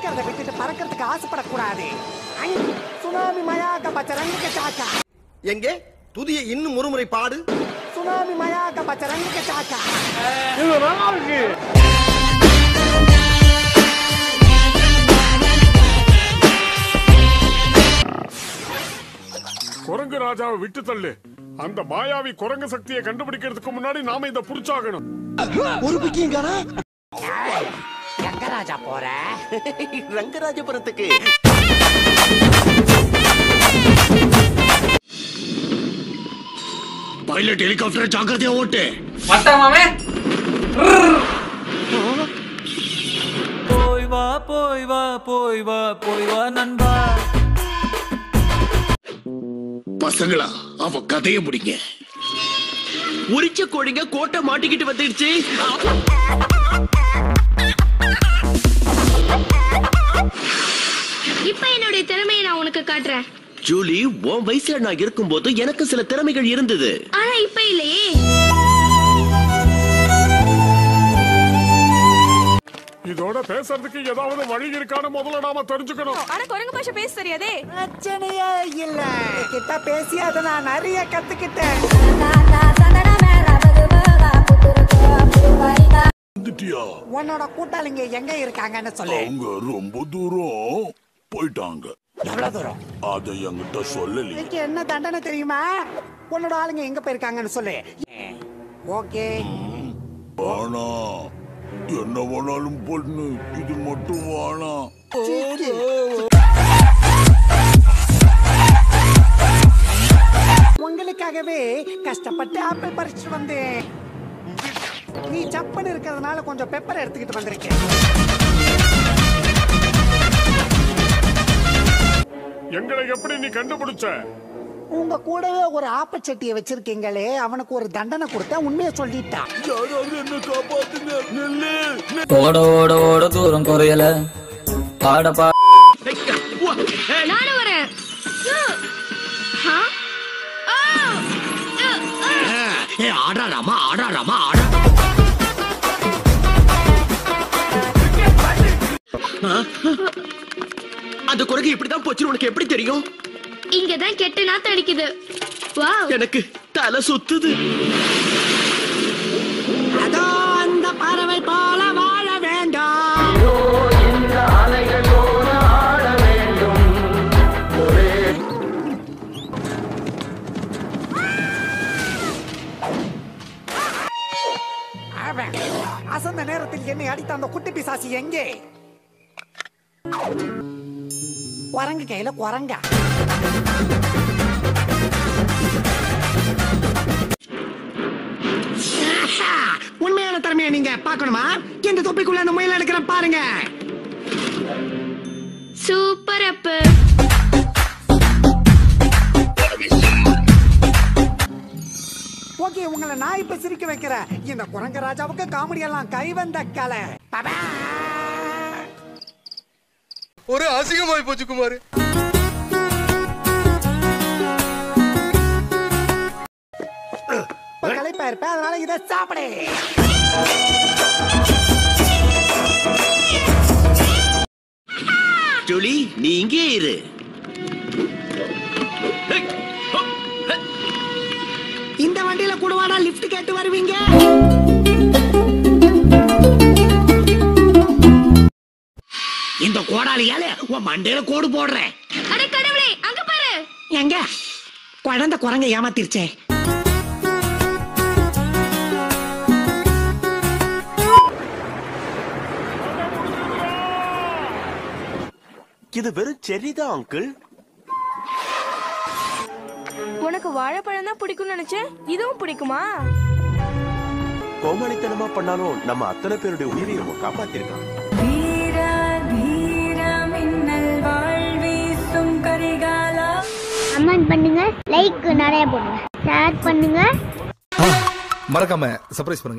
இருக்கிறத விட்டுட்டு பறக்கிறதுக்கு ஆசைப்படக்கூடாது. சுனாமி மயாக பச்சரங்க சாக்கா. எங்கே துதியை இன்னும் ஒருமுறை பாடு. சுனாமி மயாக பச்சரங்க சாக்கா. இது நல்லா இருக்கு. குரங்கு ராஜாவை விட்டு தள்ளு. அந்த மாயாவி குரங்கு சக்தியை கண்டுபிடிக்கிறதுக்கு முன்னாடி நாம இத புடிச்சாகணும். ஒரு பிக்கிங்கடா. எங்க ராஜா போற? ரங்கராஜபுரத்துக்கு. பைலட் ஹெலிகாப்டர் ஜாக்கிரதையா ஓட்டு. மத்த மாமே. போய் வா போய் வா போய் வா போய் வா நண்பா. பசங்களா அவ கதைய முடிங்க. உரிச்ச கோழிங்க கோட்டை மாட்டிக்கிட்டு வந்துடுச்சு. இப்ப என்னுடைய திறமையை நான் உனக்கு காட்டுறேன். ஜூலி, உன் வயசுல நான் இருக்கும்போது எனக்கு சில திறமைகள் இருந்தது. ஆனா இப்ப இல்லையே. இதோட பேசுறதுக்கு ஏதாவது வழி இருக்கான்னு முதல்ல நாம தெரிஞ்சுக்கணும். ஆனா குரங்கு பாஷை பேச தெரியாதே. பிரச்சனையே இல்ல. கிட்ட பேசி அதை நான் நிறைய கத்துக்கிட்டேன். உன்னோட கூட்டாளிங்க எங்க இருக்காங்கன்னு சொல்லு. அவங்க ரொம்ப தூரம் போயிட்டாங்க. எவ்வளவு தூரம்? அத என்கிட்ட சொல்லல. இதுக்கு என்ன தண்டனை தெரியுமா? உன்னோட ஆளுங்க எங்க போயிருக்காங்கன்னு சொல்லு. ஓகே. ஆனா என்ன வேணாலும் பொண்ணு, இது மட்டும் வேணாம். உங்களுக்காகவே கஷ்டப்பட்டு ஆப்பிள் பறிச்சு வந்தேன். நீ சப்பன் இருக்கிறதுனால கொஞ்சம் பெப்பர் எடுத்துக்கிட்டு வந்திருக்கேன். எங்களை எப்படி நீ கண்டுபிடிச்ச? உங்க கூடவே ஒரு ஆப்பச்சட்டியை வச்சிருக்கீங்களே, அவனுக்கு ஒரு தண்டனை கொடுத்த உண்மையை சொல்லிட்டான். யாராவது என்ன காப்பாத்துங்க. நெல்லு ஓட ஓட ஓட தூரம் குறையல. பாட பா. நானும் வரேன். ஆடாராமா ஆடாராமா ஆடா. அந்த குரங்கு இப்படிதான் போச்சு. உனக்கு எப்படி தெரியும்? இங்கதான் கெட்ட நாத்து அடிக்குது. வாவ், எனக்கு தலை சுத்துது. அதோ அந்த பறவை போல வாழ வேண்டும். அசந்த நேரத்தில் என்னை அடித்த அந்த குட்டி பிசாசி எங்கே? குரங்கு கையில குரங்கா. உண்மையான திறமையை நீங்க பார்க்கணுமா? இந்த தொப்பிக்குள்ள அந்த முயல் எடுக்கிற பாருங்க. சூப்பர் அப்பு. ஓகே, உங்களை நான் இப்ப சிரிக்க வைக்கிறேன். இந்த குரங்கு ராஜாவுக்கு காமெடி எல்லாம் கை வந்த கலை. ஒரு அசிங்கமாய் போச்சு குமார். களைப்பா இருப்பேன், அதனால இதை சாப்பிடு. ஜூலி, நீ இங்கே இரு. இந்த வண்டியில கூடவாடா லிஃப்ட் கேட்டு வருவீங்க. இந்த கோடாலியால உன் மண்டையில கோடு போடுறேன். அட கடவுளே, அங்க பாரு. எங்க குழந்தை குரங்க ஏமாத்திருச்சே. இது வெறும் செர்ரிதான் அங்கிள். உனக்கு வாழைப்பழம் தான் பிடிக்கும்னு நினைச்சேன். இதுவும் பிடிக்குமா? கோமாளித்தனமா பண்ணாலும் நம்ம அத்தனை பேருடைய உயிரை நம்ம காப்பாத்திருக்கான். கமெண்ட் பண்ணுங்க, லைக் நிறைய போடுங்க, ஷேர் பண்ணுங்க. மறக்காம சர்ப்ரைஸ் பண்ணுங்க.